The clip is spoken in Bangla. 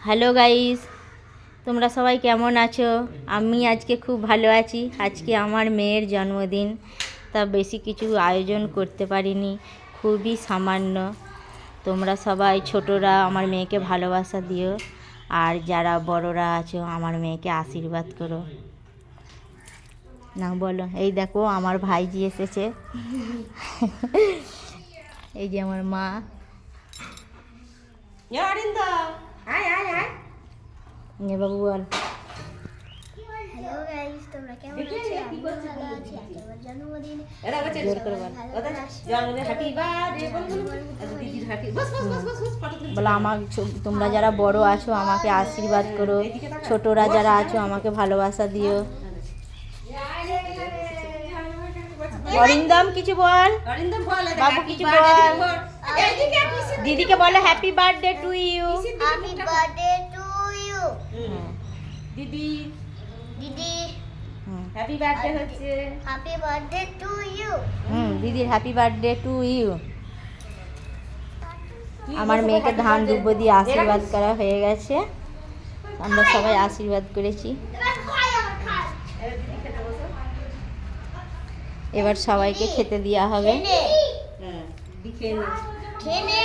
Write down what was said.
হ্যালো গাইস, তোমরা সবাই কেমন আছো? আমি আজকে খুব ভালো আছি। আজকে আমার মেয়ের জন্মদিন, তা বেশি কিছু আয়োজন করতে পারিনি, খুবই সামান্য। তোমরা সবাই ছোটরা আমার মেয়েকে ভালোবাসা দিও, আর যারা বড়রা আছো আমার মেয়েকে আশীর্বাদ করো। না বলো, এই দেখো আমার ভাইজি এসেছে। এই যে আমার মা। বাবু বল। হ্যালো গাইস, তোমরা কেমন আছো? আমি ভালো আছি। আজকে আমার জন্মদিন। জোর করে বল। বলো, আমার তোমরা যারা বড় আছো আমাকে আশীর্বাদ করো, ছোটরা যারা আছো আমাকে ভালোবাসা দিও। অরিন্দম কিছু বল, বাবু কিছু বল। দিদিকে বলো happy birthday to you. Happy birthday to you. দিদি দিদি হ্যাপি বার্থডে হচ্ছে। Happy birthday to you. দিদির হ্যাপি বার্থডে টু ইউ। আমার মেয়েকে ধান দুব্বো দিয়ে আশীর্বাদ করা হয়ে গেছে, আমরা সবাই আশীর্বাদ করেছি। এবার সবাইকে খেতে দেওয়া হবে। হ্যাঁ, খেয়ে নে। খেয়ে নে।